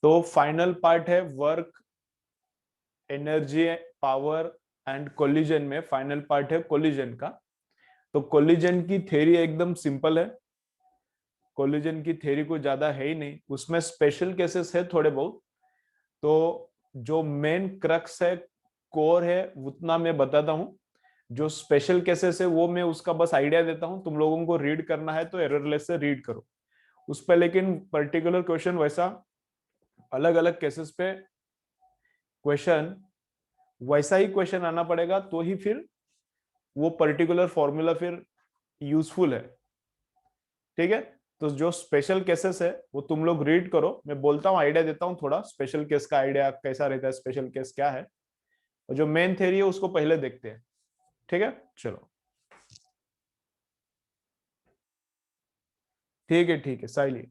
तो final part है work, energy, power and collision में फाइनल पार्ट है कोलिजन का। तो कोलिजन की थ्योरी एकदम सिंपल है, कोलिजन की थ्योरी को ज्यादा है ही नहीं, उसमें स्पेशल केसेस है थोड़े बहुत। तो जो मेन क्रक्स है, कोर है, उतना मैं बताता हूँ। जो स्पेशल केसेस है वो मैं उसका बस आइडिया देता हूँ, तुम लोगों को रीड करना है तो एररलेस से रीड करो उस पर। लेकिन पर्टिकुलर क्वेश्चन वैसा अलग अलग केसेस पे क्वेश्चन वैसा ही क्वेश्चन आना पड़ेगा, तो ही फिर वो पर्टिकुलर फॉर्मूला फिर यूजफुल है। ठीक है, तो जो स्पेशल केसेस है वो तुम लोग रीड करो, मैं बोलता हूँ, आइडिया देता हूँ थोड़ा स्पेशल केस का, आइडिया कैसा रहता है, स्पेशल केस क्या है, और जो मेन थ्योरी है उसको पहले देखते हैं। ठीक है, चलो ठीक है सायली,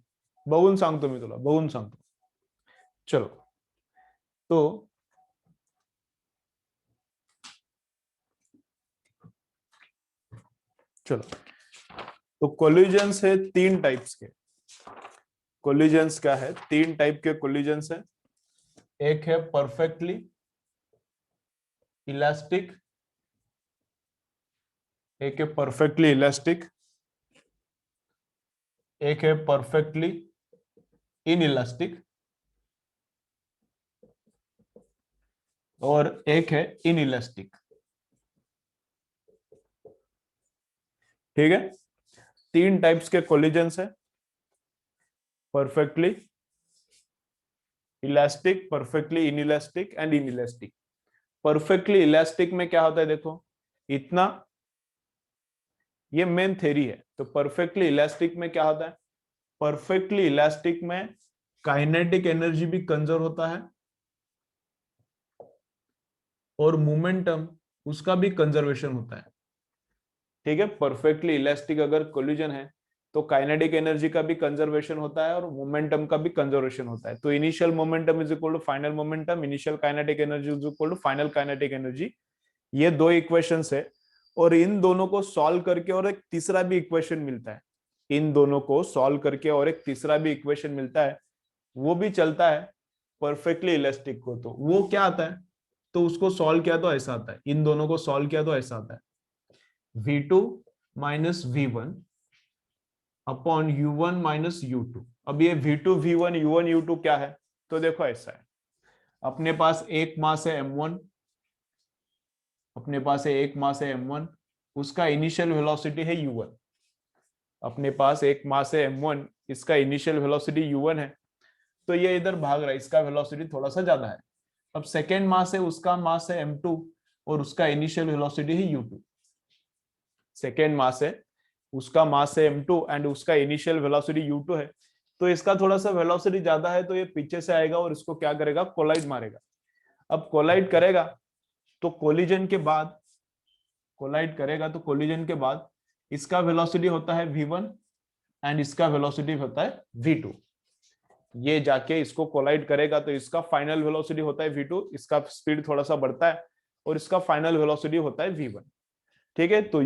बघून सांगतो मी तुला, बघून सांगतो। चलो, तो चलो, तो कोलिजन्स है तीन टाइप्स के। कोलिजन्स क्या है, तीन टाइप के कोलिजन्स है। एक है परफेक्टली इलास्टिक, एक है परफेक्टली इलास्टिक, एक है परफेक्टली इन इलास्टिक, और एक है इन इलास्टिक। ठीक है, तीन टाइप्स के कोलिजन्स है, perfectly elastic, perfectly in elastic and in elastic. Perfectly elastic में क्या होता है, देखो इतना, ये मेन थ्योरी है। तो परफेक्टली इलास्टिक में क्या होता है, परफेक्टली इलास्टिक में काइनेटिक एनर्जी भी कंजर्व होता है और मोमेंटम उसका भी कंजर्वेशन होता है। ठीक है, परफेक्टली इलास्टिक अगर कोलिजन है तो काइनेटिक एनर्जी का भी कंजर्वेशन होता है और मोमेंटम का भी कंजर्वेशन होता है। तो initial momentum is equal to final momentum, initial kinetic energy is equal to final kinetic energy. ये दो इक्वेशंस है, और इन दोनों को सॉल्व करके और एक तीसरा भी इक्वेशन मिलता है। इन दोनों को सॉल्व करके और एक तीसरा भी इक्वेशन मिलता है, वो भी चलता है परफेक्टली इलास्टिक को। तो वो क्या आता है, तो उसको सॉल्व किया तो ऐसा आता है, इन दोनों को सॉल्व किया तो ऐसा आता है, V2 minus V1 upon U1 minus U2। अब ये V2 V1 U1 U2 क्या है, तो देखो ऐसा है, अपने पास एक मास है M1, अपने पास है एक मास है M1, उसका इनिशियल वेलोसिटी है U1। अपने पास एक मास है M1, इसका इनिशियल वेलोसिटी U1 है, तो ये इधर भाग रहा है, इसका वेलोसिटी थोड़ा सा ज्यादा है। अब सेकेंड मास है, उसका मास है M2 और उसका इनिशियल वेलोसिटी है U2। सेकेंड मास है, उसका मास है M2 एंड उसका इनिशियल वेलोसिटी U2 है। तो इसका थोड़ा सा वेलोसिटी ज्यादा है, तो ये पीछे से आएगा और इसको क्या करेगा, कोलाइड मारेगा। अब कोलाइड करेगा तो कोलिजन के बाद, कोलाइड करेगा तो कोलिजन के बाद इसका वेलोसिटी होता है V1 एंड इसका वेलोसिटी होता है V2। ये जाके इसको कोलाइड करेगा तो इसका फाइनल वेलोसिटी होता है V2, इसका स्पीड थोड़ा सा बढ़ता है और इसका फाइनल वेलोसिटी होता है V1। ठीक है, तो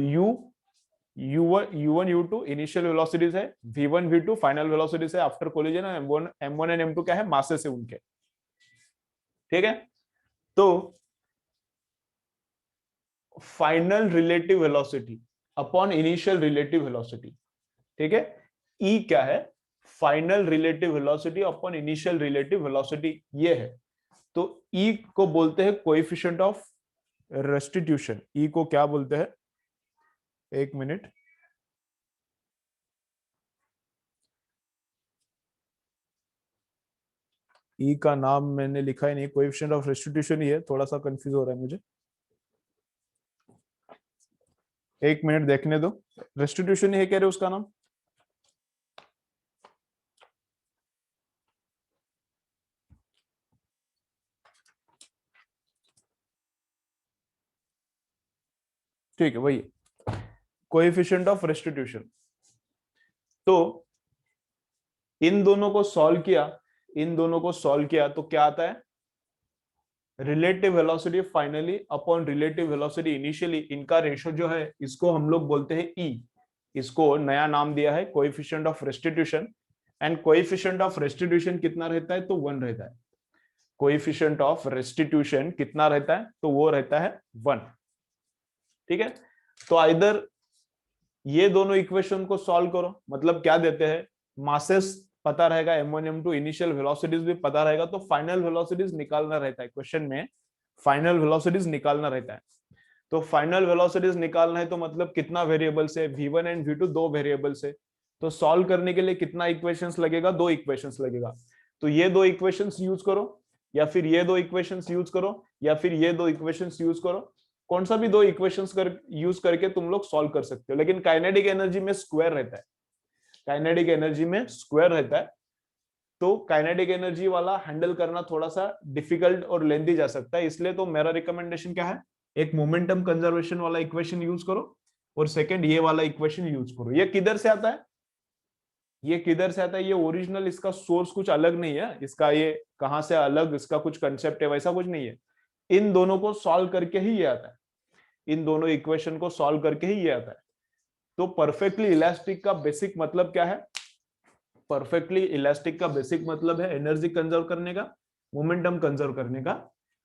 U1 U2 इनिशियल वेलोसिटीज है, V1 V2 फाइनल वेलोसिटीज है after collision, M1 and M2 क्या है, मासेस है उनके। ठीक है, तो final relative velocity upon initial relative velocity. ठीक है, E क्या है, final relative velocity upon initial relative velocity, ये है। तो E को बोलते हैं कोएफिशिएंट ऑफ रेस्टिट्यूशन। E को क्या बोलते हैं, एक मिनट, E का नाम मैंने लिखा ही नहीं, कोएफिशिएंट ऑफ रेस्टिट्यूशन ही है, थोड़ा सा कंफ्यूज हो रहा है मुझे, एक मिनट देखने दो। रेस्टिट्यूशन ही है कह रहे उसका नाम, ठीक है वही, कोएफिशिएंट ऑफ रेस्टिट्यूशन। तो इन दोनों को सॉल्व किया, इन दोनों को सॉल्व किया तो क्या आता है, relative velocity finally upon relative velocity initially, इनका रेशो जो है इसको हम लोग बोलते हैं E। इसको नया नाम दिया है coefficient of restitution. And coefficient of restitution कितना रहता है, तो 1 रहता है। कोएफिशिएंट ऑफ रेस्टिट्यूशन कितना रहता है, तो वो रहता है 1। ठीक है, तो आइदर ये दोनों इक्वेशन को सॉल्व करो, मतलब क्या देते हैं, मासेस पता रहेगा, m1 m2 इनिशियल वेलोसिटीज भी पता रहेगा, तो फाइनल वेलोसिटीज निकालना रहता है क्वेश्चन में, फाइनल वेलोसिटीज निकालना रहता है। तो फाइनल वेलोसिटीज निकालना है तो मतलब कितना वेरिएबल्स है, v1 एंड v2 दो वेरिएबल्स है, तो सॉल्व करने के लिए कितना इक्वेशंस लगेगा, दो इक्वेशंस लगेगा। तो ये दो इक्वेशंस यूज करो, या फिर ये दो इक्वेशंस यूज करो, या फिर ये दो इक्वेशंस यूज करो, कौन सा भी दो इक्वेशंस यूज करके तुम लोग सॉल्व कर सकते हो। लेकिन काइनेटिक एनर्जी में स्क्वायर रहता है, काइनेटिक एनर्जी में स्क्वायर रहता है, तो काइनेटिक एनर्जी वाला हैंडल करना थोड़ा सा डिफिकल्ट और लेंथी जा सकता है। इसलिए तो मेरा रिकमेंडेशन क्या है, एक मोमेंटम कंजर्वेशन वाला इक्वेशन यूज करो, और सेकंड ये वाला इक्वेशन यूज करो। ये किधर से आता है, ये किधर से आता है, ये ओरिजिनल, इसका सोर्स कुछ अलग नहीं है, इसका ये कहां से अलग इसका कुछ कंसेप्ट है, वैसा कुछ नहीं है। इन दोनों को सॉल्व करके ही ये आता है, इन दोनों इक्वेशन को सॉल्व करके ही ये आता है। तो परफेक्टली इलास्टिक का बेसिक मतलब क्या है, परफेक्टली इलास्टिक का बेसिक मतलब है एनर्जी कंजर्व करने का, मोमेंटम कंजर्व करने का,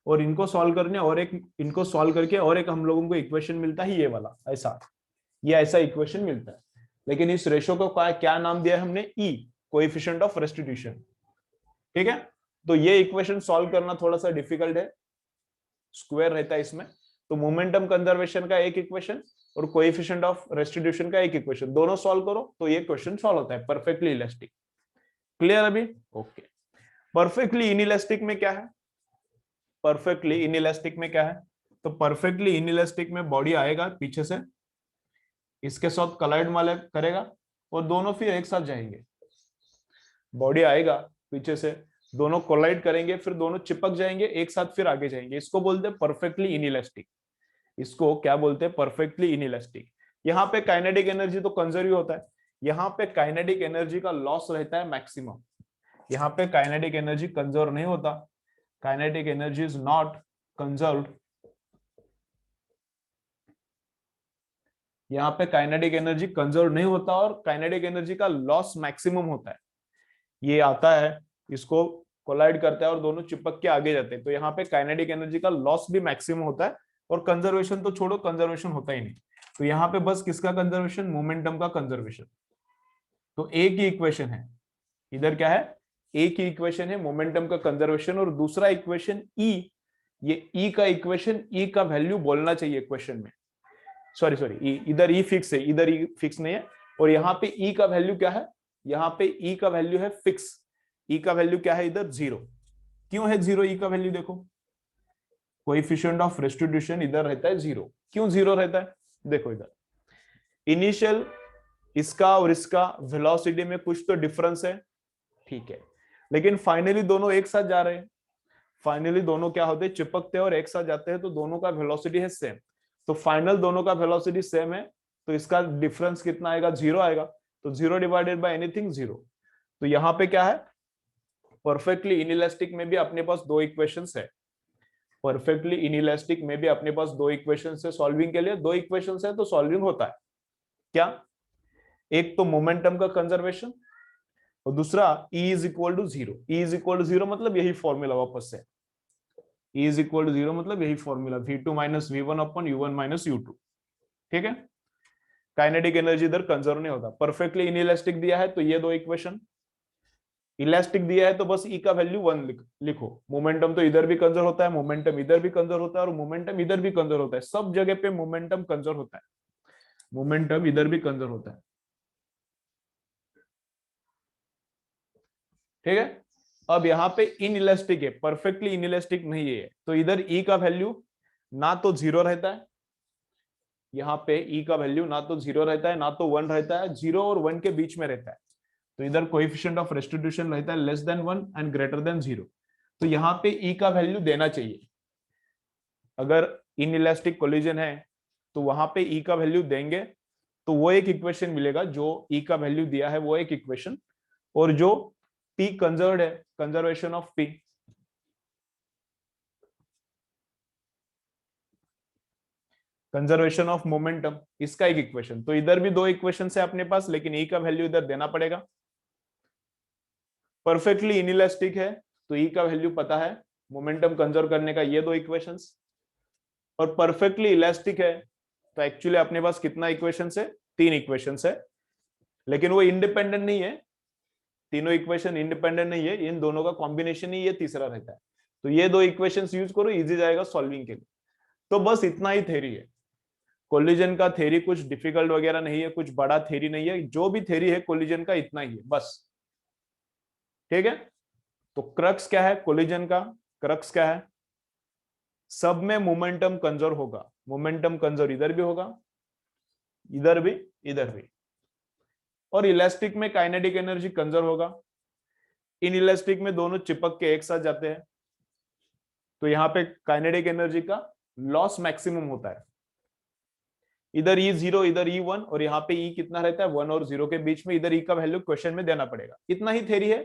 और इनको सॉल्व करने, और एक इनको सॉल्व करके और एक हम लोगों को इक्वेशन मिलता है ये वाला, ऐसा, ये ऐसा इक्वेशन मिलता है। लेकिन इस रेशो को क्या नाम दिया है हमने, ई, कोएफिशिएंट ऑफ रेस्टिट्यूशन। ठीक है, तो ये इक्वेशन सॉल्व करना थोड़ा सा डिफिकल्ट है, स्क्वायर रहता है इसमें। तो मोमेंटम कंजर्वेशन का एक इक्वेशन और कोएफिशिएंट ऑफ रेस्टिट्यूशन का एक इक्वेशन, दोनों सॉल्व करो तो ये क्वेश्चन सॉल्व होता है, परफेक्टली इलास्टिक। क्लियर अभी, ओके। परफेक्टली इनइलास्टिक में क्या है, परफेक्टली इनइलास्टिक में क्या है, तो परफेक्टली इनइलास्टिक में बॉडी आएगा पीछे से, इसके साथ कलाइड वाले करेगा, और दोनों फिर एक साथ जाएंगे। बॉडी आएगा पीछे से, दोनों कोलाइड करेंगे, फिर दोनों चिपक जाएंगे एक साथ, फिर आगे जाएंगे। इसको बोलते हैं परफेक्टली इनइलास्टिक। इसको क्या बोलते हैं, परफेक्टली इनइलास्टिक। यहाँ पे काइनेटिक एनर्जी तो कंजर्व होता है, यहाँ पे काइनेटिक एनर्जी का लॉस रहता है मैक्सिमम। यहाँ पे काइनेटिक एनर्जी कंजर्व नहीं होता, kinetic energy is not conserved. यहाँ पे काइनेटिक एनर्जी कंजर्व नहीं होता और काइनेटिक एनर्जी का लॉस मैक्सिमम होता है। ये आता है, इसको कोलाइड करता है और दोनों चिपक के आगे जाते हैं, तो यहाँ पे काइनेटिक एनर्जी का लॉस भी मैक्सिमम होता है, और कंजर्वेशन तो छोड़ो, कंजर्वेशन होता ही नहीं। तो यहाँ पे बस किसका कंजर्वेशन, मोमेंटम का कंजर्वेशन। तो एक ही इक्वेशन है, इधर क्या है, एक ही इक्वेशन है, मोमेंटम का कंजर्वेशन, और दूसरा इक्वेशन ई, ये ई का इक्वेशन, ई का वैल्यू बोलना चाहिए क्वेश्चन में, सॉरी सॉरी, इधर ई फिक्स है, इधर ई फिक्स नहीं है, और यहाँ पे ई का वैल्यू क्या है, यहाँ पे ई का वैल्यू है फिक्स। ई का वैल्यू क्या है इधर, 0। क्यों है 0 ई का वैल्यू, देखो कोएफिशिएंट ऑफ रेस्टिट्यूशन इधर रहता है 0। क्यों 0 रहता है, देखो इधर इनिशियल इसका और इसका वेलोसिटी में कुछ तो डिफरेंस है, ठीक है, लेकिन फाइनली दोनों एक साथ जा रहे हैं, फाइनली दोनों क्या होते हैं, चिपकते हैं और एक साथ जाते हैं, तो दोनों का वेलोसिटी है सेम। तो फाइनल दोनों का वेलोसिटी सेम है, तो इसका डिफरेंस कितना आएगा, 0 आएगा। तो 0 डिवाइडेड बाय एनीथिंग 0। तो यहाँ पे क्या है, परफेक्टली इनइलास्टिक में भी अपने पास दो इक्वेशंस है, परफेक्टली इनइलास्टिक में भी अपने पास दो इक्वेशंस है सॉल्विंग के लिए, दो इक्वेशंस है तो सॉल्विंग होता है क्या, एक तो मोमेंटम का कंजर्वेशन, और दूसरा E is equal to 0। E is equal to 0 मतलब यही फॉर्मूला वापस से, E इज इक्वल टू 0 मतलब यही formula, V2 minus V1 upon U1 minus U2। ठीक है, काइनेटिक एनर्जी इधर कंजर्व नहीं होता। परफेक्टली इनइलास्टिक दिया है तो ये दो इक्वेशन, इलास्टिक दिया है तो बस E का वैल्यू 1 लिखो। मोमेंटम तो इधर भी कंजर्व होता है, मोमेंटम इधर भी कंजर्व होता है, और मोमेंटम इधर भी कंजर्व होता है, सब जगह पे मोमेंटम कंजर्व होता है, मोमेंटम इधर भी कंजर्व होता है। ठीक है, अब यहाँ पे इनइलास्टिक है, परफेक्टली इनइलास्टिक नहीं है, तो इधर E का वैल्यू ना तो 0 रहता है, यहाँ पे E का वैल्यू ना तो 0 रहता है ना तो 1 रहता है, 0 और 1 के बीच में रहता है। तो इधर कोएफिशिएंट ऑफ रेस्टिट्यूशन रहता है less than 1 and greater than 0। तो यहाँ पे E का वैल्यू देना चाहिए, अगर इनइलास्टिक कोलिजन है तो वहां पे E का वैल्यू देंगे, तो वो एक इक्वेशन मिलेगा जो E का वैल्यू दिया है, वो एक इक्वेशन, और जो P कंजर्व्ड है, conservation of P, conservation of momentum, इसका एक इक्वेशन। तो इधर भी दो इक्वेशन है अपने पास, लेकिन E का वैल्यू इधर देना पड़ेगा। परफेक्टली इनइलास्टिक है तो ई का वैल्यू पता है, मोमेंटम कंजर्व करने का ये दो इक्वेशंस। और परफेक्टली इलास्टिक है तो एक्चुअली अपने पास कितना इक्वेशन है, तीन इक्वेशन है, लेकिन वो इंडिपेंडेंट नहीं है, तीनों इक्वेशन इंडिपेंडेंट नहीं है, इन दोनों का कॉम्बिनेशन ही ये तीसरा रहता है। तो ये दो इक्वेशंस यूज करो, इजी जाएगा सॉल्विंग के लिए। तो बस इतना ही थ्योरी है कोलिजन का। थ्योरी कुछ डिफिकल्ट वगैरह नहीं है, कुछ बड़ा थ्योरी नहीं है, जो भी थ्योरी है कोलिजन का इतना ही है बस। ठीक है, तो क्रक्स क्या है कोलिजन का? क्रक्स क्या है? सब में मोमेंटम कंजर्व होगा, मोमेंटम कंजर्व इधर भी होगा, इधर भी, इधर भी। और इलास्टिक में काइनेटिक एनर्जी कंजर्व होगा। इन इलास्टिक में दोनों चिपक के एक साथ जाते हैं, तो यहां पे काइनेटिक एनर्जी का लॉस मैक्सिमम होता है। इधर E0 इधर E1, और यहाँ पे E कितना रहता है 1 और 0 के बीच में, इधर E का वैल्यू क्वेश्चन में देना पड़ेगा। इतना ही थ्योरी है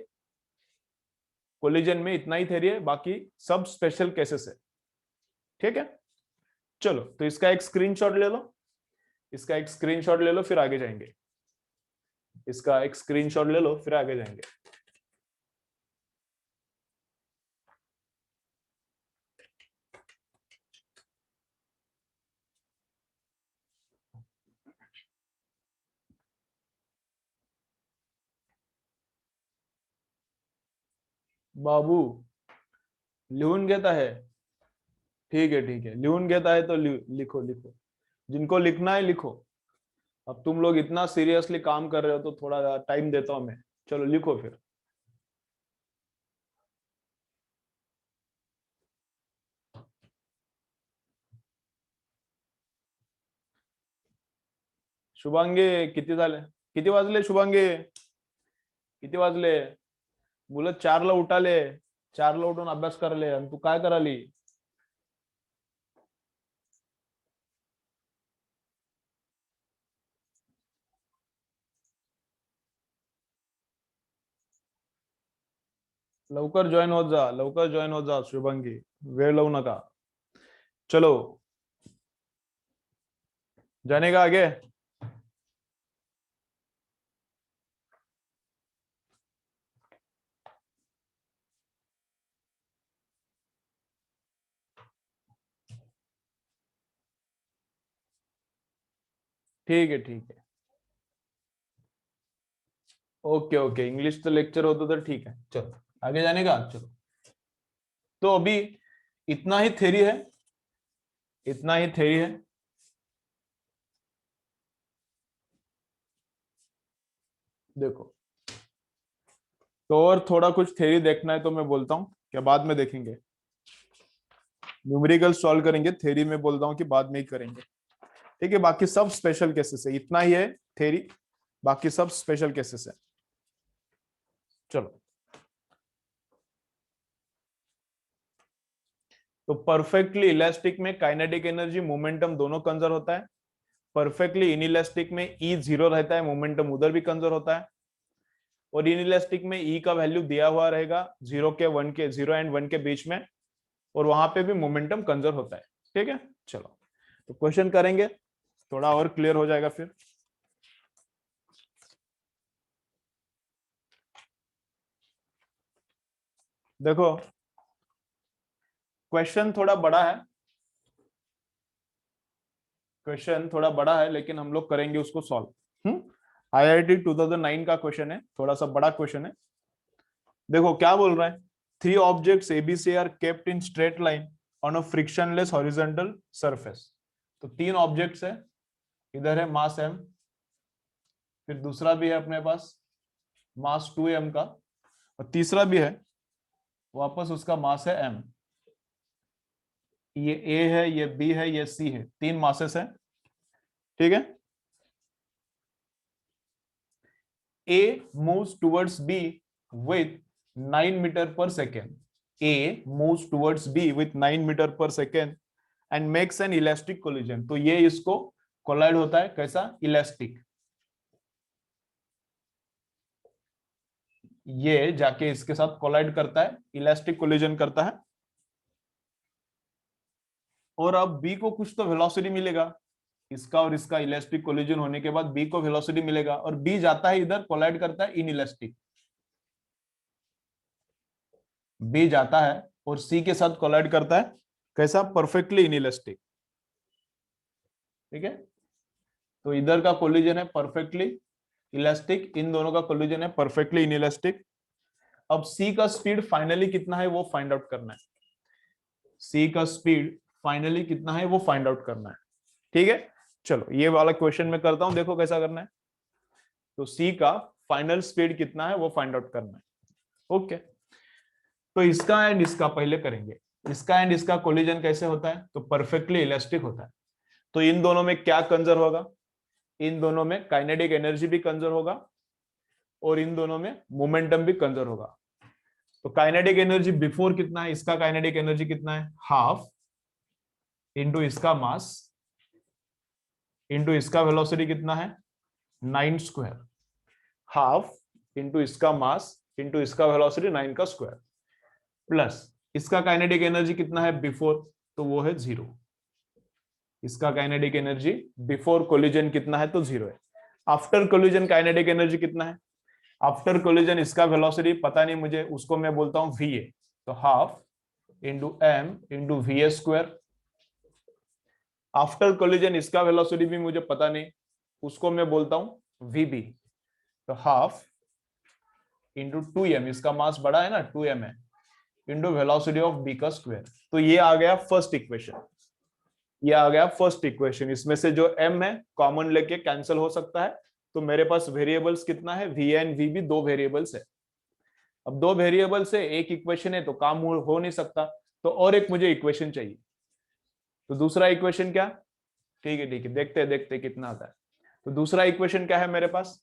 कोलिजन में, इतना ही थ्योरी है, बाकी सब स्पेशल केसेस है। ठीक है, चलो तो इसका एक स्क्रीनशॉट ले लो, इसका एक स्क्रीनशॉट ले लो, फिर आगे जाएंगे। इसका एक स्क्रीनशॉट ले लो, फिर आगे जाएंगे। बाबू लिहून घेता है, ठीक है ठीक है, लिहून घेता है तो लिखो लिखो, जिनको लिखना है लिखो। अब तुम लोग इतना सीरियसली काम कर रहे हो तो थोड़ा टाइम देता हूं मैं, चलो लिखो फिर। शुभांगी किती झाले, किती वाजले शुभांगी, किती वाजले? मुलं 4ला उठाले, 4ला उठून अभ्यास कराले आणि तू काय कराली? लवकर जॉईन होत जा, लवकर जॉईन होत जा शुभांगी, वेळ लावू नका। चलो जाने का आगे। ठीक है ठीक है, ओके ओके, इंग्लिश तो लेक्चर होता तो ठीक है, चलो आगे जाने का, चलो। तो अभी इतना ही थ्योरी है, इतना ही थ्योरी है। देखो, तो और थोड़ा कुछ थ्योरी देखना है तो मैं बोलता हूँ क्या, बाद में देखेंगे, न्यूमेरिकल सॉल्व करेंगे, थ्योरी में बोल रहा हूँ कि बाद में ही करेंगे। ठीक है, बाकी सब स्पेशल केसेस है, इतना ही है थ्योरी, बाकी सब स्पेशल केसेस है। चलो, तो परफेक्टली इलास्टिक में काइनेटिक एनर्जी मोमेंटम दोनों कंजर्व होता है। परफेक्टली इनइलास्टिक में E0 रहता है, मोमेंटम उधर भी कंजर्व होता है। और इनइलास्टिक में E का वैल्यू दिया हुआ रहेगा 0 एंड 1 के बीच में, और वहां पे भी मोमेंटम कंजर्व होता है। ठीक है, चलो तो क्वेश्चन करेंगे, थोड़ा और क्लियर हो जाएगा फिर। देखो, क्वेश्चन थोड़ा बड़ा है, क्वेश्चन थोड़ा बड़ा है, लेकिन हम लोग करेंगे उसको सॉल्व। IIT 2009 का क्वेश्चन है, थोड़ा सा बड़ा क्वेश्चन है। देखो क्या बोल रहा है, 3 objects ABC are kept in straight line on a frictionless horizontal surface. तो 3 ऑब्जेक्ट्स है, इधर है मास m, फिर दूसरा भी है अपने पास मास 2m का, और तीसरा भी है, वापस उसका मास है m। ये A है, ये B है, ये C है, 3 मासेस है। ठीक है, A moves towards B with 9 metre per second. A moves towards B with 9 metre per second and makes an elastic collision। तो ये इसको कोलाइड होता है, कैसा? इलास्टिक। ये जाके इसके साथ कोलाइड करता है, इलास्टिक कोलिजन करता है। और अब B को कुछ तो वेलोसिटी मिलेगा, इसका और इसका इलास्टिक कोलिजन होने के बाद B को वेलोसिटी मिलेगा, और B जाता है इधर, कोलाइड करता है इन इलास्टिक। बी जाता है और सी के साथ कोलाइड करता है, कैसा? Perfectly inelastic. ठीक है, तो इधर का कोलिजन है परफेक्टली इलास्टिक, इन दोनों का कोलिजन है परफेक्टली इनइलास्टिक। अब सी का स्पीड फाइनली कितना है वो फाइंड आउट करना है। सी का स्पीड फाइनली कितना है वो फाइंड आउट करना है। ठीक है, चलो ये वाला क्वेश्चन मैं करता हूं, देखो कैसा करना है। तो सी का फाइनल स्पीड कितना है वो फाइंड आउट करना है। ओके, तो इसका एंड इसका पहले करेंगे। इसका एंड इसका कोलिजन कैसे होता है? तो परफेक्टली इलास्टिक होता है। तो इन दोनों में क्या कंजर्व होगा? इन दोनों में काइनेटिक एनर्जी भी कंजर्व होगा और इन दोनों में मोमेंटम भी कंजर्व होगा। तो काइनेटिक एनर्जी बिफोर कितना है? इसका काइनेटिक एनर्जी कितना है? हाफ इंटू इसका मास इंटू इसका वेलोसिटी कितना है? 9 स्क्वायर। हाफ इंटू इसका मास इंटू इसका वेलोसिटी 9 का स्क्वायर, प्लस इसका काइनेटिक एनर्जी कितना है बिफोर? तो वो है 0। इसका काइनेटिक एनर्जी बिफोर कोलिजन कितना है? तो 0 है। आफ्टर कोलिजन काइनेटिक एनर्जी कितना है? आफ्टर कोलिजन इसका वेलोसिटी पता नहीं मुझे, उसको मैं बोलता हूं va। तो half into m into v square. After collision इसका वेलोसिटी भी मुझे पता नहीं, उसको मैं बोलता हूं vb। तो हाफ इंटू 2m, इसका मास बड़ा है ना, 2m है, इंटू वेलोसिटी ऑफ b का स्क्वायर। तो ये आ गया फर्स्ट इक्वेशन। ये आ गया फर्स्ट इक्वेशन। इसमें से जो m है कॉमन लेके कैंसिल हो सकता है। तो मेरे पास वेरिएबल्स कितना है? va एंड vb, दो वेरिएबल्स है। अब दो वेरिएबल से एक इक्वेशन है तो काम हो नहीं सकता, तो और एक मुझे इक्वेशन चाहिए। तो दूसरा इक्वेशन क्या? ठीक है, ठीक है, देखते कितना आता है। तो दूसरा इक्वेशन क्या है मेरे पास?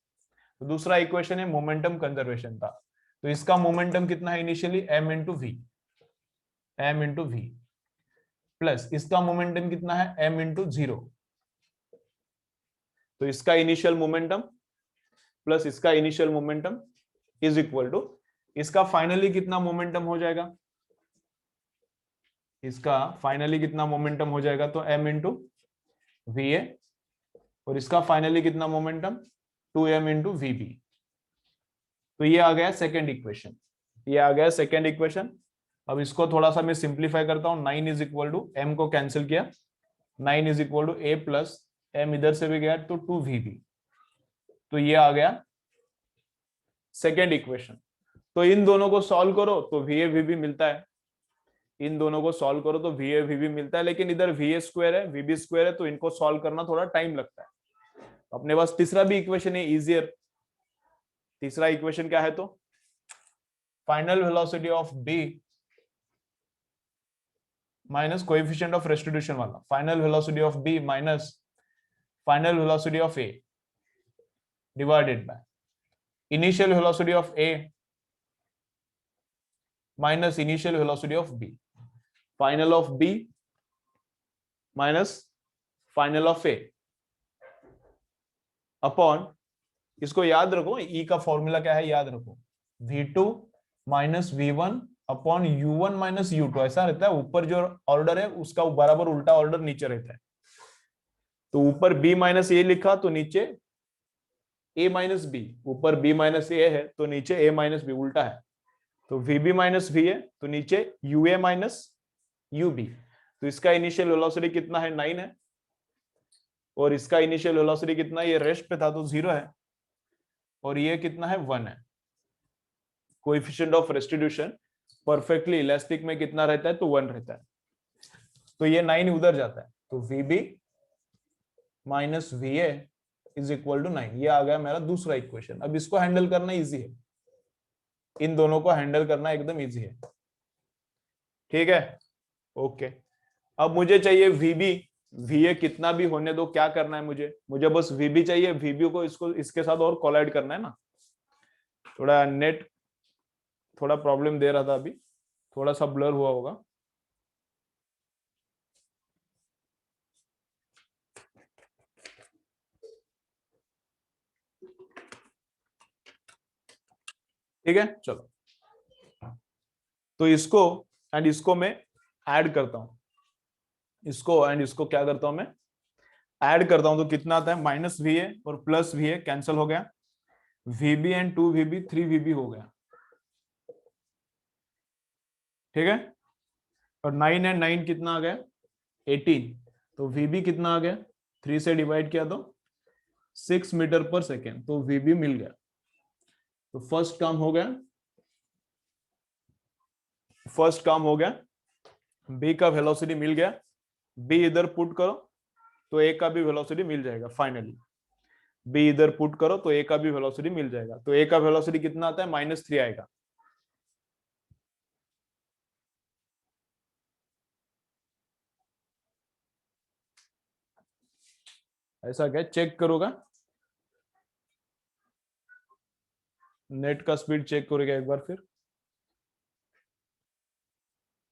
तो दूसरा इक्वेशन है मोमेंटम कंजर्वेशन का। तो इसका मोमेंटम कितना है initially? m into v, plus इसका मोमेंटम कितना है? m into 0। तो इसका इनिशियल मोमेंटम प्लस इसका initial momentum is equal to, इसका फाइनली कितना मोमेंटम हो जाएगा? इसका फाइनली कितना मोमेंटम हो जाएगा? तो m इंटू वी ए, और इसका फाइनली कितना मोमेंटम? 2m इंटू वीबी। तो ये आ गया सेकेंड इक्वेशन। ये आ गया सेकेंड इक्वेशन। अब इसको थोड़ा सा मैं सिंप्लीफाई करता हूं। 9 इज इक्वल टू m को कैंसिल किया, 9 is equal to a plus m, इधर से भी गया तो 2vb। तो ये आ गया सेकेंड इक्वेशन। तो इन दोनों को सॉल्व करो तो va vb मिलता है। इन दोनों को सॉल्व करो तो va vb मिलता है, लेकिन इधर va स्क्वायर है vb स्क्वायर है, तो इनको सॉल्व करना थोड़ा टाइम लगता है। अपने पास तीसरा भी इक्वेशन है इजियर। तीसरा इक्वेशन क्या है? तो final velocity of b minus coefficient of restitution वाला, final velocity of b minus final velocity of a divided by initial velocity of a minus initial velocity of b। Final of b minus final of a upon, इसको याद रखो, E का formula क्या है याद रखो, V2 minus V1 upon U1 minus U2। ऐसा रहता है, ऊपर जो ऑर्डर है उसका बराबर उल्टा ऑर्डर नीचे रहता है। तो ऊपर B माइनस ए लिखा तो नीचे A माइनस बी, ऊपर B माइनस ए है तो नीचे A माइनस बी, उल्टा है। तो VB माइनस V है तो नीचे UA माइनस UB। तो इसका इनिशियल वेलोसिटी कितना है? 9 है, और इसका इनिशियल वेलोसिटी कितना है? ये रेस्ट पे था तो 0 है, और ये कितना है? 1 है। Coefficient of restitution perfectly elastic में कितना रहता है? तो 1 रहता है। तो ये 9 उधर जाता है, तो VB minus VA is equal to 9। ये आ गया मेरा दूसरा इक्वेशन। अब इसको हैंडल करना इजी है, इन दोनों को हैंडल करना एकदम इजी है। ठीक है, ओके। अब मुझे चाहिए VB, VA कितना भी होने दो, क्या करना है मुझे बस VB चाहिए। VB को इसको इसके साथ और कोलाइड करना है ना। थोड़ा नेट थोड़ा प्रॉब्लम दे रहा था, अभी थोड़ा सा ब्लर हुआ होगा। ठीक है, चलो। तो इसको एंड इसको मैं ऐड करता हूं, इसको एंड इसको क्या करता हूं मैं? ऐड करता हूं। तो कितना आता है? माइनस VA और प्लस VA कैंसिल हो गया, VB एंड 2VB 3VB हो गया। ठीक है, और 9 है, 9 कितना आ गया 18, तो वीबी कितना आ गया 3 से डिवाइड किया तो 6 मीटर पर सेकेंड, तो वीबी मिल गया। तो फर्स्ट काम हो गया, फर्स्ट काम हो गया, बी का वेलोसिटी मिल गया, बी इधर पुट करो तो ए का भी वेलोसिटी मिल जाएगा फाइनली। बी इधर पुट करो तो ए का भी वेलोसिटी मिल जाएगा, तो ए का वेलोसिटी कितना आता है -3 आएगा। ऐसा क्या चेक करोगा, नेट का स्पीड चेक करोगे एक बार फिर।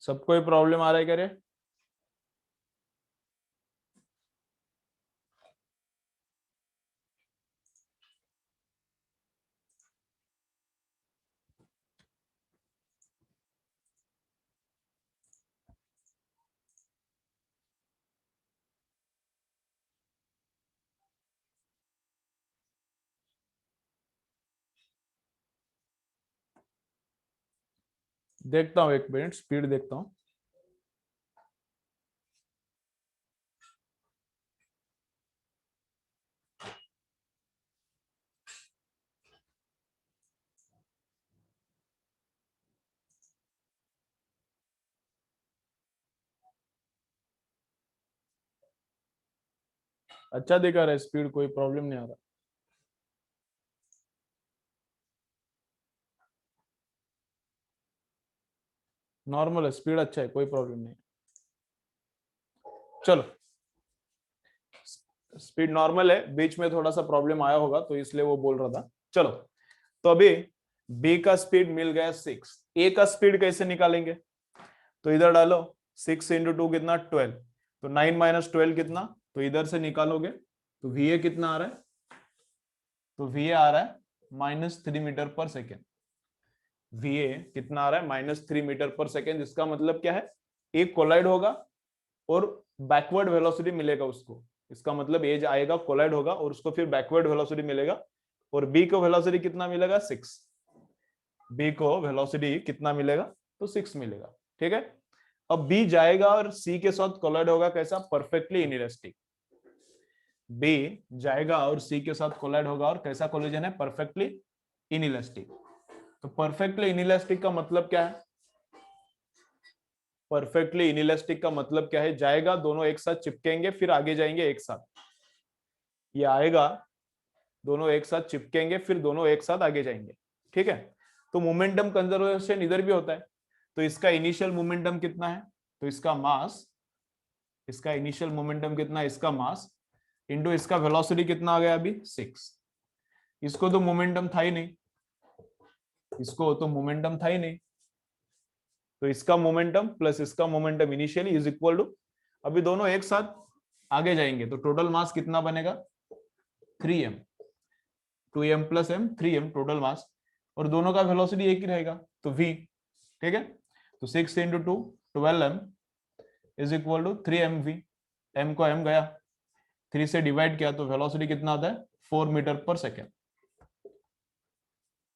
सबको कोई प्रॉब्लम आ रहा है क्या रे? देखता हूँ, एक मिनट स्पीड देखता हूँ। अच्छा दिखा रहा है स्पीड, कोई प्रॉब्लम नहीं आ रहा। नॉर्मल है स्पीड, अच्छा है, कोई प्रॉब्लम नहीं। चलो, स्पीड नॉर्मल है, बीच में थोड़ा सा प्रॉब्लम आया होगा तो इसलिए वो बोल रहा था। चलो, तो अभी बी का स्पीड मिल गया 6, ए का स्पीड कैसे निकालेंगे, तो इधर डालो 6 इंटू 2 कितना 12, तो 9 माइनस 12 कितना, तो इधर से निकालोगे तो वी कितना आ रहा है, तो वी आ रहा है -3 मीटर पर सेकेंड। वी कितना आ रहा है -3 मीटर पर सेकेंड, जिसका मतलब क्या है, एक कोलाइड होगा और बैकवर्ड वेलोसिटी मिलेगा उसको, इसका मतलब एज आएगा, कोलाइड होगा और उसको फिर बैकवर्ड वेलोसिटी मिलेगा, और बी को वेलोसिटी कितना मिलेगा 6, बी को वेलोसिटी कितना मिलेगा तो 6 मिलेगा। ठीक है, अब बी जाएगा और सी के साथ कोलाइड होगा, कैसा, परफेक्टली इनइलास्टिक। बी जाएगा और सी के साथ कोलाइड होगा और कैसा कोलिजन है, परफेक्टली इनइलास्टिक। तो परफेक्टली इनइलास्टिक का मतलब क्या है, परफेक्टली इनइलास्टिक का मतलब क्या है, जाएगा दोनों एक साथ चिपकेंगे फिर आगे जाएंगे एक साथ, ये आएगा दोनों एक साथ चिपकेंगे फिर दोनों एक साथ आगे जाएंगे। ठीक है, तो मोमेंटम कंजर्वेशन इधर भी होता है, तो इसका इनिशियल मोमेंटम कितना है, तो इसका मास, इसका इनिशियल मोमेंटम कितना है, इसका मास इंटू इसका वेलोसिटी कितना आ गया अभी 6, इसको तो मोमेंटम था ही नहीं, इसको तो मोमेंटम था ही नहीं, तो इसका मोमेंटम प्लस इसका momentum initially is equal to, अभी दोनों एक साथ आगे जाएंगे तो टोटल मास कितना बनेगा 3m, 2m plus m 3m total mass, और दोनों का वेलोसिटी एक ही रहेगा तो v। ठीक है, तो 6 into 2 12m is equal to 3mv, m को m गया 3 से डिवाइड किया तो वेलोसिटी कितना आता है 4 मीटर पर सेकेंड।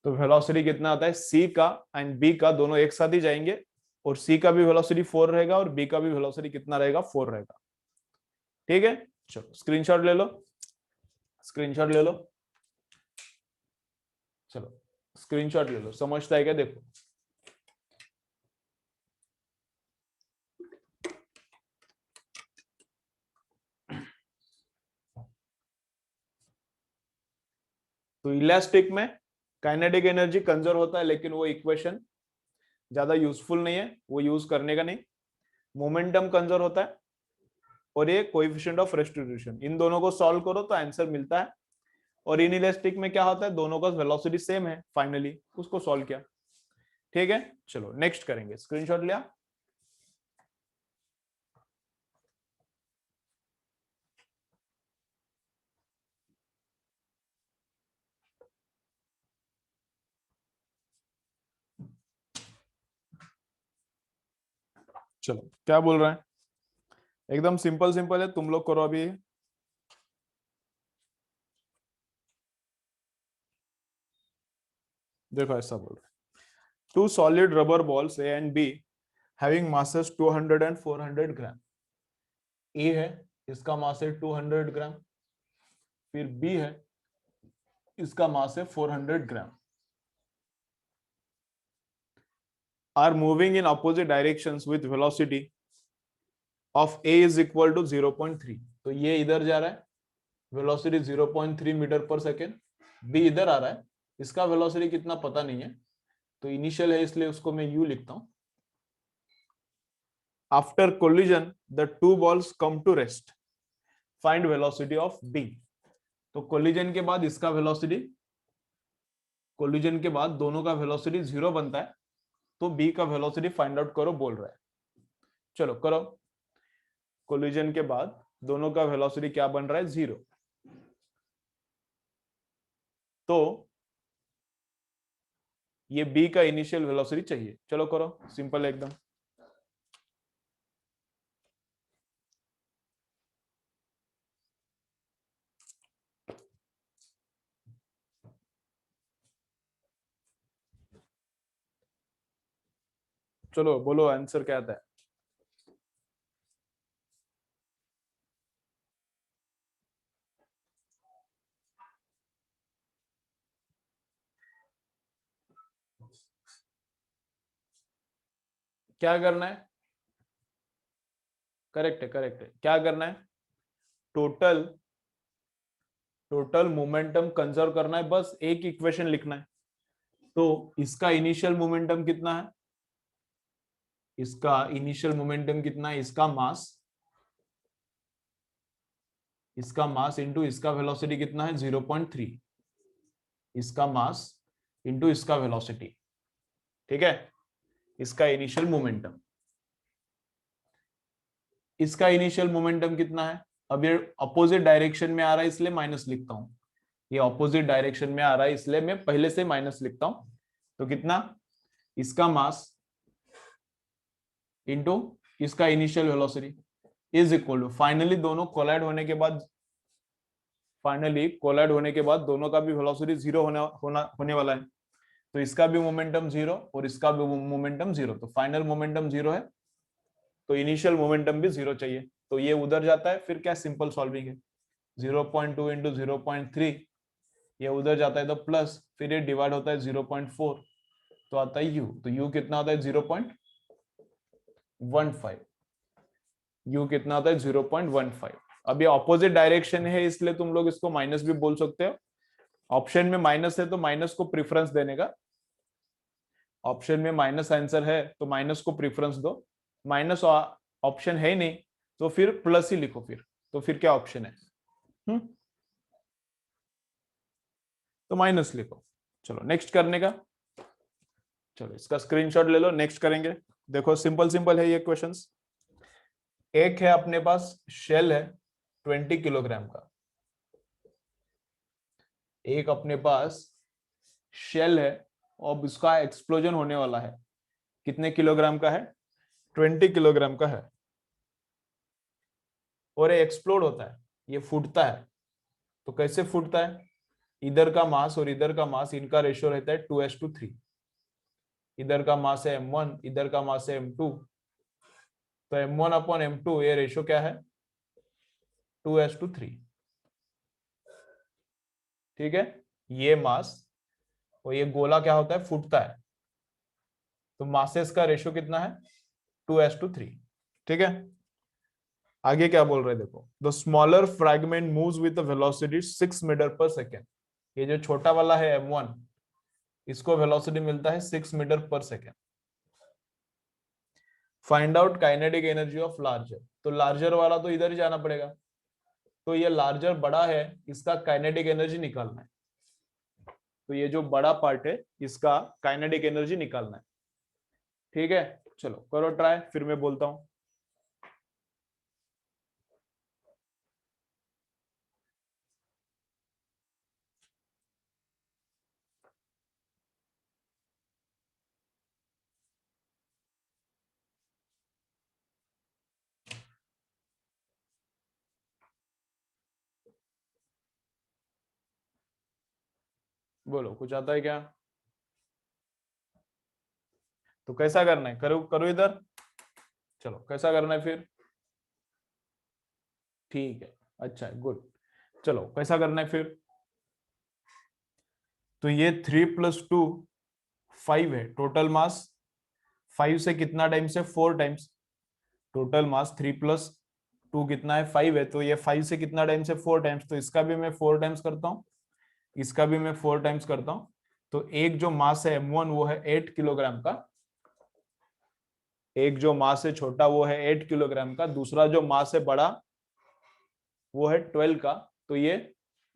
तो वेलोसिटी कितना आता है, सी का एंड बी का दोनों एक साथ ही जाएंगे और सी का भी वेलोसिटी 4 रहेगा और बी का भी वेलोसिटी कितना रहेगा 4 रहेगा। ठीक है, चलो स्क्रीनशॉट ले लो, स्क्रीनशॉट ले लो, चलो स्क्रीनशॉट ले लो, समझता है क्या देखो। तो इलास्टिक में काइनेटिक एनर्जी कंजर्व होता है, लेकिन वो इक्वेशन ज्यादा यूजफुल नहीं है, वो यूज करने का नहीं। मोमेंटम कंजर्व होता है और ये कोएफिशिएंट ऑफ रेस्टिट्यूशन, इन दोनों को सॉल्व करो तो आंसर मिलता है। और इनइलास्टिक में क्या होता है, दोनों का वेलोसिटी सेम है, फाइनली उसको सॉल्व किया। ठीक है, चलो नेक्स्ट करेंगे, स्क्रीनशॉट लिया। चलो क्या बोल रहे हैं, एकदम सिंपल सिंपल है, तुम लोग करो अभी। देखो ऐसा बोल रहे हैं, two solid rubber balls A and B having masses 200 and 400 gram. A है, इसका मास है 200 ग्राम। फिर बी है, इसका मास है 400 gram. Are moving in opposite directions with velocity of A is equal to 0.3। तो ये इधर जा रहा है, velocity 0.3 metre per second. B इधर आ रहा है, इसका वेलोसिटी कितना पता नहीं है, तो इनिशियल है इसलिए उसको मैं यू लिखता हूं। After collision the two balls come to rest, find velocity of B. तो कोलिजन के बाद इसका वेलोसिटी, कोलिजन के बाद दोनों का वेलोसिटी 0 बनता है, तो बी का वेलोसिटी फाइंड आउट करो बोल रहा है। चलो करो। कोलिजन के बाद दोनों का वेलोसिटी क्या बन रहा है, 0। तो ये बी का इनिशियल वेलोसिटी चाहिए। चलो करो, सिंपल एकदम। चलो बोलो आंसर क्या आता है। क्या करना है, करेक्ट है, करेक्ट है। क्या करना है, टोटल टोटल मोमेंटम कंजर्व करना है, बस एक इक्वेशन लिखना है। तो इसका इनिशियल मोमेंटम कितना है, इसका इनिशियल मोमेंटम कितना है, इसका मास इंटू इसका वेलोसिटी कितना है, 0.3। इसका मास इंटू इसका वेलोसिटी, ठीक है। इसका इनिशियल मोमेंटम, इसका इनिशियल मोमेंटम कितना है। अब ये अपोजिट डायरेक्शन में आ रहा है इसलिए माइनस लिखता हूं। ये अपोजिट डायरेक्शन में आ रहा है इसलिए मैं पहले से माइनस लिखता हूं। तो कितना, इसका मास इंटू इसका initial velocity is equal to, finally दोनों कोलाइड होने के बाद, दोनों का भी वेलोसिटी 0 होने वाला है। तो इसका भी मोमेंटम 0 और इसका भी मोमेंटम 0, तो फाइनल मोमेंटम 0 है, तो इनिशियल मोमेंटम भी 0 चाहिए। तो ये उधर जाता है, फिर क्या सिंपल सॉल्विंग है। 0.2 इंटू 0.3, ये उधर जाता है तो प्लस, फिर ये डिवाइड होता है 0.4, तो आता है यू। तो यू कितना आता है, 0.15। यू कितना होता है, 0.15। अब ये ऑपोजिट डायरेक्शन है इसलिए तुम लोग इसको माइनस भी बोल सकते हो। ऑप्शन में माइनस है तो माइनस को प्रेफरेंस देने का, ऑप्शन में माइनस आंसर है तो माइनस को प्रेफरेंस दो। माइनस ऑप्शन है ही नहीं तो फिर प्लस ही लिखो फिर। तो फिर क्या ऑप्शन है, तो माइनस लिखो। चलो नेक्स्ट करने का, चलो इसका स्क्रीनशॉट ले लो, नेक्स्ट करेंगे। देखो सिंपल सिंपल है ये क्वेश्चंस। एक है अपने पास शेल है 20 किलोग्राम का, एक अपने पास शेल है और उसका एक्सप्लोजन होने वाला है। कितने किलोग्राम का है, 20 किलोग्राम का है। और ये एक्सप्लोड होता है, ये फूटता है। तो कैसे फूटता है, इधर का मास और इधर का मास, इनका रेशियो रहता है 2:3। इधर का मास है m1, इधर का मास है m2, तो m1/m2 ये रेशियो क्या है, 2:3। ठीक है, ये मास और ये गोला क्या होता है, फूटता है। तो मासेस का रेशियो कितना है, 2:3। ठीक है, आगे क्या बोल रहे हैं देखो। The smaller fragment moves with the velocity 6 metre per second. ये जो छोटा वाला है m1, इसको वेलोसिटी मिलता है 6 metre per second. Find out kinetic energy of larger. तो लार्जर वाला तो इधर ही जाना पड़ेगा, तो ये लार्जर बड़ा है, इसका काइनेटिक एनर्जी निकालना है। तो ये जो बड़ा पार्ट है इसका काइनेटिक एनर्जी निकालना है। ठीक है, चलो करो ट्राई, फिर मैं बोलता हूं। बोलो कुछ आता है क्या, तो कैसा करना है, करो करो इधर। चलो कैसा करना है फिर, ठीक है, अच्छा है, गुड। चलो कैसा करना है फिर, तो ये 3 + 2 5 है टोटल मास। 5 से कितना टाइम्स है, 4 टाइम्स। टोटल मास 3 + 2 कितना है, 5 है, तो ये 5 से कितना टाइम्स है, 4 टाइम्स। तो इसका भी मैं 4 टाइम्स करता हूँ, इसका भी मैं 4 टाइम्स करता हूँ। तो एक जो मास है M1 वो है 8 किलोग्राम का, एक जो मास है छोटा वो है 8 किलोग्राम का, दूसरा जो मास है बड़ा वो है 12 का। तो ये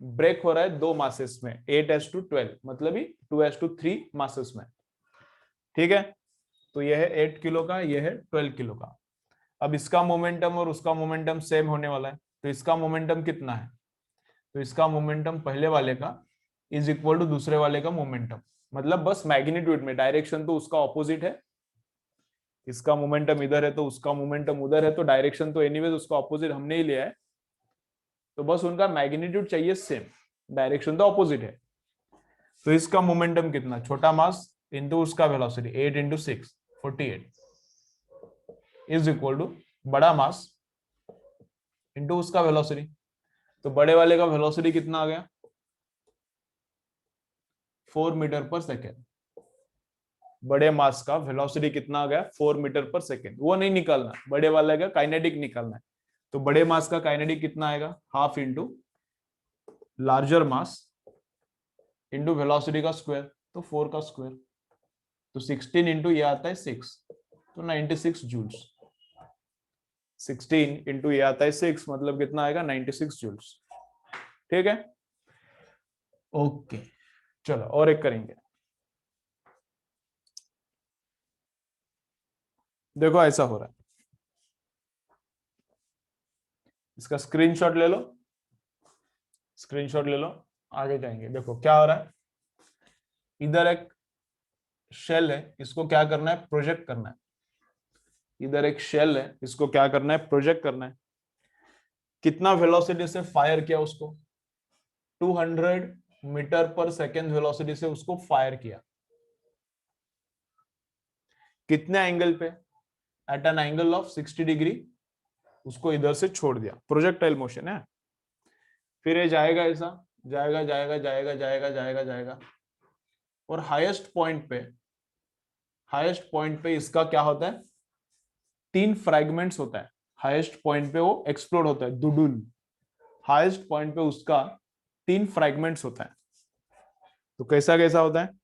ब्रेक हो रहा है दो मासेस में, 8:12, मतलब ही 2:3 मासेस में, ठीक है। तो ये है 8 किलो का, ये है 12 किलो का। अब इसका मोमेंटम और उसका मोमेंटम सेम होने वाला है, तो इसका मोमेंटम कितना है, तो इसका मोमेंटम पहले वाले का इज इक्वल टू दूसरे वाले का मोमेंटम, मतलब बस मैग्नीट्यूड में, डायरेक्शन तो उसका ऑपोजिट है, इसका मोमेंटम इधर है तो उसका मोमेंटम उधर है, तो डायरेक्शन तो एनीवेज उसका ऑपोजिट हमने ही लिया है, तो बस उनका मैग्नीट्यूड चाहिए सेम, डायरेक्शन तो ऑपोजिट है। तो इसका मोमेंटम कितना, छोटा मास इंटू उसका वेलोसिटी, 8 × 6 48 इज इक्वल टू बड़ा मास इंटू उसका वेलोसिटी। तो बड़े वाले का वेलोसिटी कितना आ गया, 4 मीटर पर सेकेंड। बड़े मास का वेलोसिटी कितना आ गया, 4 मीटर पर सेकेंड। वो नहीं निकालना, बड़े वाले का काइनेटिक निकालना है। तो बड़े मास का काइनेटिक कितना आएगा, half into larger mass into velocity का स्क्वायर, तो 4 का स्क्वायर। तो 16 इंटू ये आता है 6, तो 96 जूल्स। 16 इंटू ये आता है 6, मतलब कितना आएगा, 96 जूल्स, ठीक है। ओके, चलो और एक करेंगे। देखो ऐसा हो रहा है, इसका स्क्रीनशॉट ले लो, स्क्रीनशॉट ले लो, आगे जाएंगे। देखो क्या हो रहा है, इधर एक शेल है, इसको क्या करना है, प्रोजेक्ट करना है। इधर एक शेल है, इसको क्या करना है, प्रोजेक्ट करना है। कितना वेलोसिटी से फायर किया उसको, 200 मीटर पर सेकेंड वेलोसिटी से उसको फायर किया। कितने एंगल पे, at an angle of 60 degree उसको इधर से छोड़ दिया, प्रोजेक्टाइल मोशन है। फिर ये जाएगा ऐसा, जाएगा जाएगा जाएगा जाएगा जाएगा जाएगा, और हाईएस्ट पॉइंट पे, हाईएस्ट पॉइंट पे इसका क्या होता है, 3 फ्रैगमेंट्स होता है। हाईएस्ट पॉइंट पे वो एक्सप्लोड होता है, दुडुल। हाईएस्ट पॉइंट पे उसका 3 फ्रैगमेंट्स होता है। तो कैसा कैसा होता है,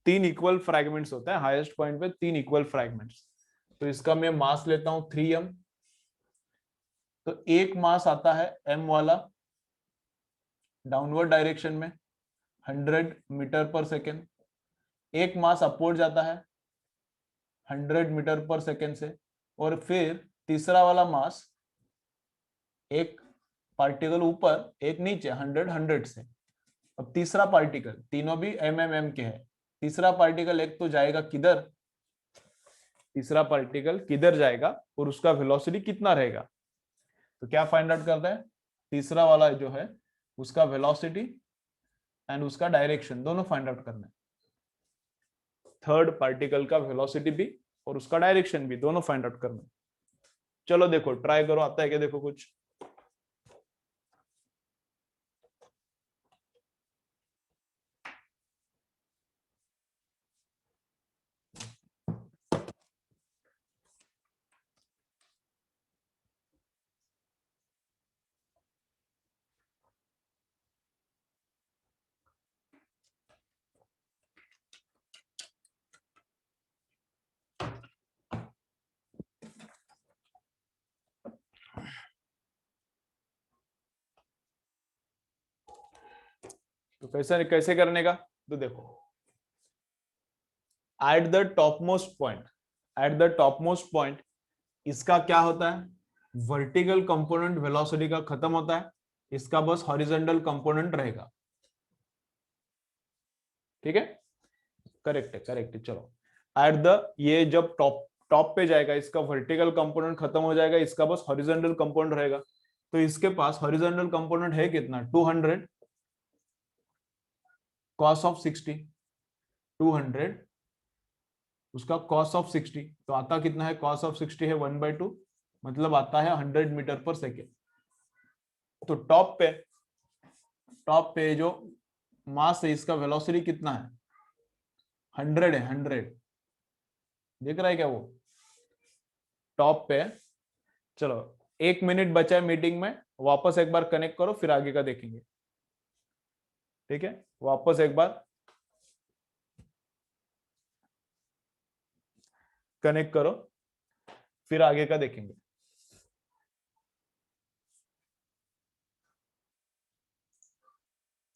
3 इक्वल फ्रैगमेंट्स होता है हाईएस्ट पॉइंट पे, 3 इक्वल फ्रैगमेंट्स। तो इसका मैं मास लेता हूं 3m। तो एक मास आता है m वाला डाउनवर्ड डायरेक्शन में 100 मीटर पर सेकेंड, एक मास अपवर्ड जाता है 100 मीटर पर सेकेंड से, और फिर तीसरा वाला मास, एक पार्टिकल ऊपर एक नीचे, 100 से। अब तीसरा पार्टिकल, तीनों भी mm के है, तीसरा पार्टिकल एक तो जाएगा किधर, तीसरा पार्टिकल किधर जाएगा और उसका वेलोसिटी कितना रहेगा। तो क्या फाइंड आउट करता है, तीसरा वाला जो है उसका वेलोसिटी एंड उसका डायरेक्शन दोनों फाइंड आउट करना है। थर्ड पार्टिकल का वेलोसिटी भी और उसका डायरेक्शन भी दोनों फाइंड आउट करना है। चलो देखो ट्राई करो, आता है क्या, देखो कुछ। तो कैसे कैसे करने का, तो देखो at the top most point, at the top most point इसका क्या होता है, वर्टिकल कंपोनेंट वेलोसिटी का खत्म होता है, इसका बस हॉरिजॉन्टल कंपोनेंट रहेगा, ठीक है। करेक्ट है, करेक्ट है। चलो एट द, ये जब टॉप टॉप पे जाएगा इसका वर्टिकल कंपोनेंट खत्म हो जाएगा, इसका बस हॉरिजॉन्टल कंपोनेंट रहेगा। तो इसके पास हॉरिजॉन्टल कंपोनेंट है कितना, 200 cos of 60, 200 उसका cos ऑफ 60 तो आता कितना है, cos ऑफ 60 है 1/2, मतलब आता है 100 मीटर पर सेकेंड। तो टॉप पे जो मास है इसका वेलोसिटी कितना है, 100 है, 100 दिख रहा है क्या वो टॉप पे। चलो 1 मिनट बचा है मीटिंग में, वापस एक बार कनेक्ट करो फिर आगे का देखेंगे। ठीक है, वापस एक बार कनेक्ट करो फिर आगे का देखेंगे।